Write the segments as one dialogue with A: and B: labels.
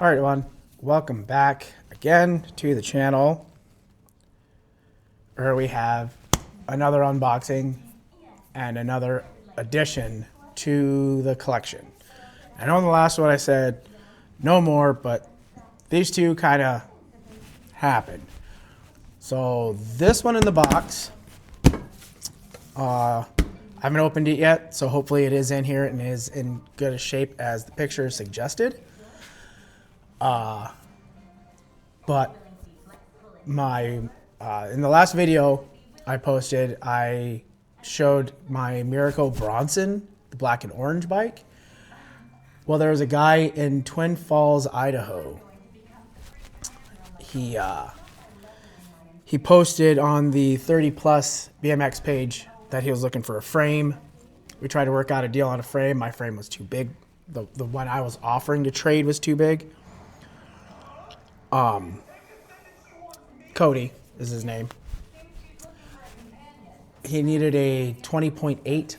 A: All right, everyone, welcome back again to the channel where we have another unboxing and another addition to the collection. I know in the last one I said no more, but these two kind of happened. So this one in the box, I haven't opened it yet, so hopefully it is in here and is in good a shape as the picture suggested. But in the last video I posted, I showed my Miracle Bronson, the black and orange bike. Well, there was a guy in Twin Falls, Idaho. He posted on the 30 plus BMX page that he was looking for a frame. We tried to work out a deal on a frame. My frame was too big. The one I was offering to trade was too big. Cody is his name. He needed a 20.8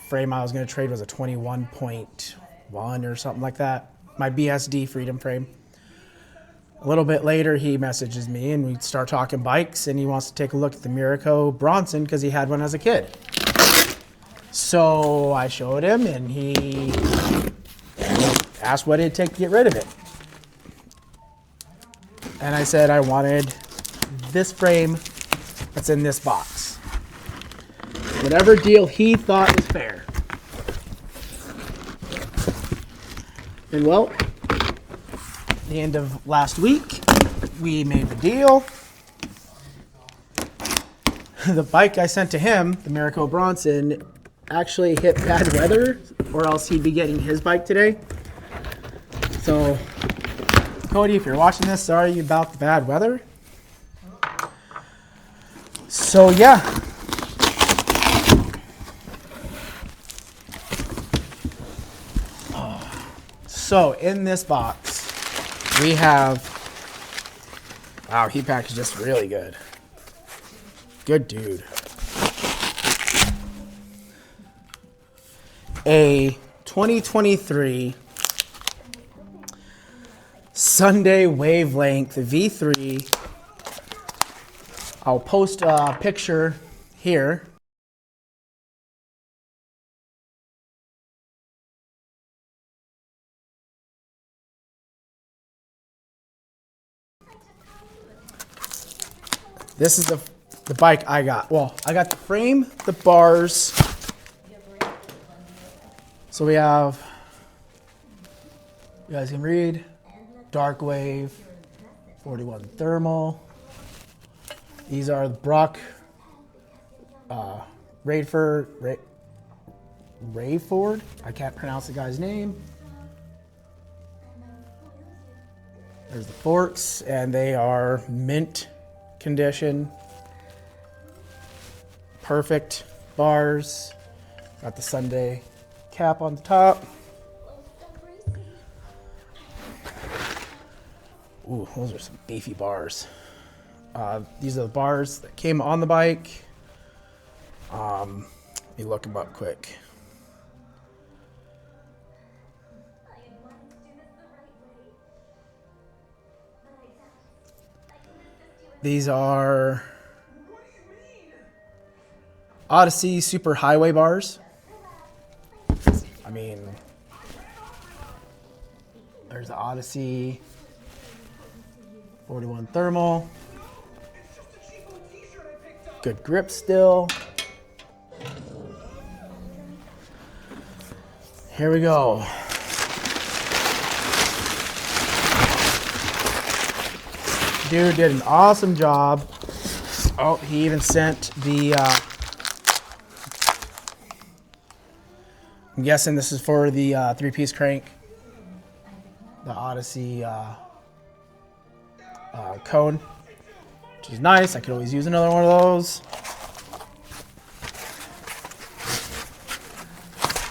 A: frame. I was going to trade was a 21.1 or something like that. My BSD Freedom frame. A little bit later, he messages me and we start talking bikes, and he wants to take a look at the Miracle Bronson because he had one as a kid. So I showed him and he asked what it'd take to get rid of it. And I said I wanted this frame that's in this box. Whatever deal he thought was fair. And well, the end of last week, we made the deal. The bike I sent to him, the Miracle Bronson, actually hit bad weather, or else he'd be getting his bike today. So, Cody, if you're watching this, sorry about the bad weather. So, yeah. So, in this box, we have, wow, he packaged this really good. Good dude. A 2023 Sunday Wavelength V3. I'll post a picture here. This is the bike I got. Well, I got the frame, the bars. So we have, you guys can read, Dark Wave, 41 thermal. These are the Brock Rayford. I can't pronounce the guy's name. There's the forks, and they are mint condition. Perfect bars. Got the Sunday cap on the top. Ooh, those are some beefy bars. These are the bars that came on the bike. Let me look them up quick. These are Odyssey Super Highway bars. I mean, there's the Odyssey 41 thermal. Good grip still. Here we go. Dude did an awesome job. Oh, he even sent the, I'm guessing this is for the 3-piece crank. The Odyssey cone, which is nice. I could always use another one of those.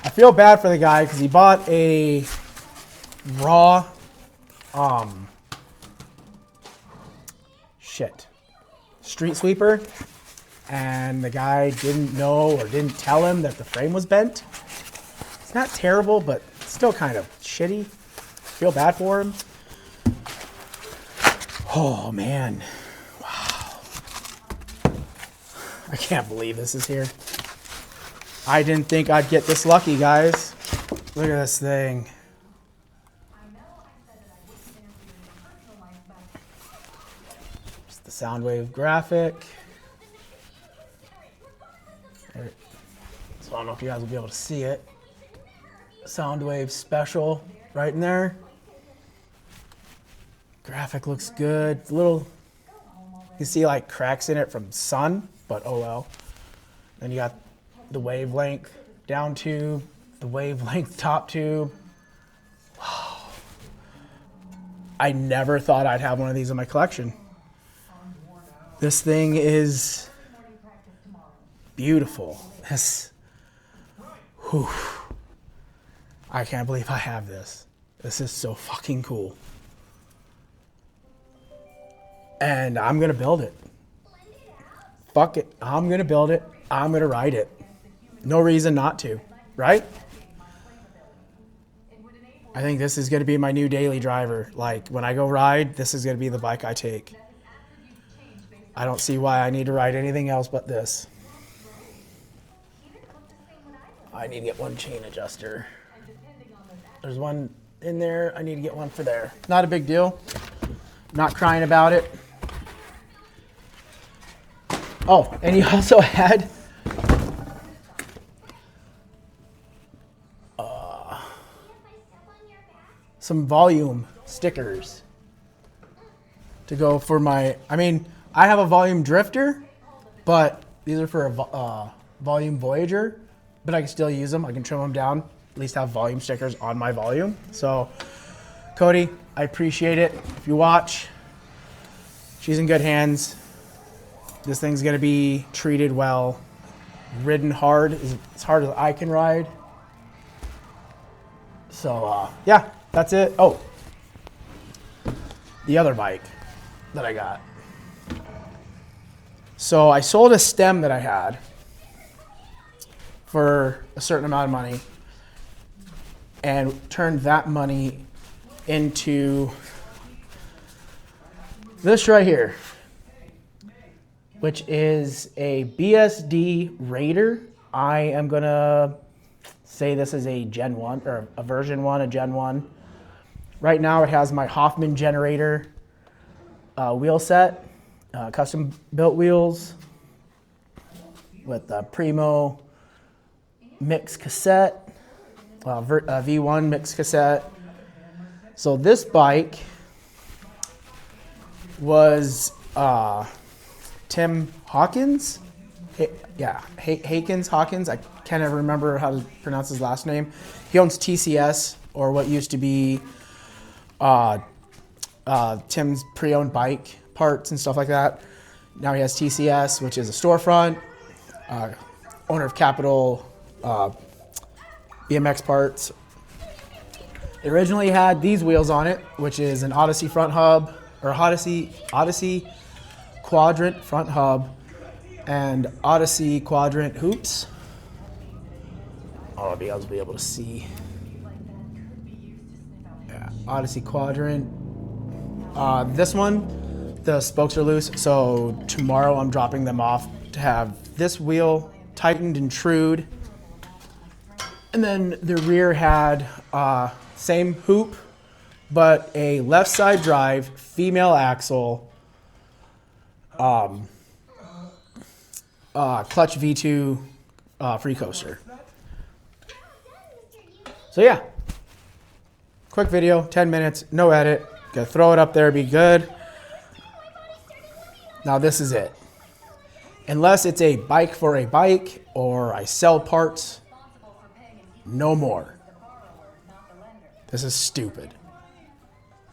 A: I feel bad for the guy because he bought a raw, street sweeper, and the guy didn't know or didn't tell him that the frame was bent. It's not terrible, but still kind of shitty. Feel bad for him. Oh man. I can't believe this is here. I didn't think I'd get this lucky, guys. Look at this thing. Just the Soundwave graphic. So I don't know if you guys will be able to see it. Soundwave special right in there. Graphic looks good. It's a little, you can see like cracks in it from sun, but oh well. Then you got the wavelength down tube, the wavelength top tube. Wow. I never thought I'd have one of these in my collection. This thing is beautiful. Whew. I can't believe I have this. This is so fucking cool. And I'm gonna build it. Fuck it. I'm gonna build it. I'm gonna ride it. No reason not to, right? I think this is gonna be my new daily driver. Like when I go ride, this is gonna be the bike I take. I don't see why I need to ride anything else but this. I need to get one chain adjuster. There's one in there. I need to get one for there. Not a big deal. Not crying about it. Oh, and he also had some volume stickers to go for my, I mean, I have a volume drifter, but these are for a volume Voyager, but I can still use them. I can trim them down, at least have volume stickers on my volume. So Cody, I appreciate it. If you watch, she's in good hands. This thing's gonna be treated well, ridden hard, as hard as I can ride. So yeah, that's it. Oh, the other bike that I got. So I sold a stem that I had for a certain amount of money and turned that money into this right here, which is a BSD Raider. I am gonna say this is a Gen 1, or a version 1, a Gen 1. Right now it has my Hoffman generator wheel set, custom built wheels with a Primo mix cassette, V1 mix cassette. So this bike was Tim Hawkins, Hawkins. I can't ever remember how to pronounce his last name. He owns TCS, or what used to be Tim's pre-owned bike parts and stuff like that. Now he has TCS, which is a storefront. Owner of Capital BMX parts. It originally had these wheels on it, which is an Odyssey front hub, or Odyssey Quadrant front hub, and Odyssey Quadrant hoops. I'll be able to see. Yeah, Odyssey Quadrant. This one, the spokes are loose, so tomorrow I'm dropping them off to have this wheel tightened and trued. And then the rear had same hoop, but a left side drive, female axle, clutch V2 free coaster. So yeah, quick video, 10 minutes, no edit. Gotta throw it up there, be good. Now this is it. Unless it's a bike for a bike or I sell parts, no more. This is stupid.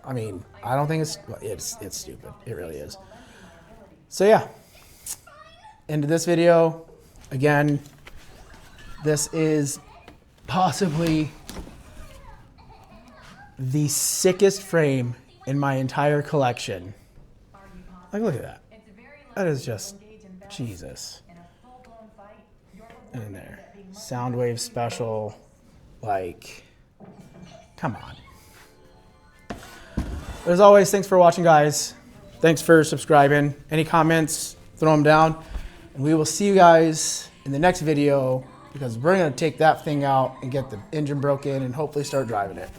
A: I mean, I don't think it's stupid. It really is. So yeah, into this video. Again, this is possibly the sickest frame in my entire collection. Like, look at that. That is just Jesus. And in there, Soundwave special. Like, come on. As always, thanks for watching, guys. Thanks for subscribing. Any comments, throw them down. And we will see you guys in the next video, because we're going to take that thing out and get the engine broken and hopefully start driving it.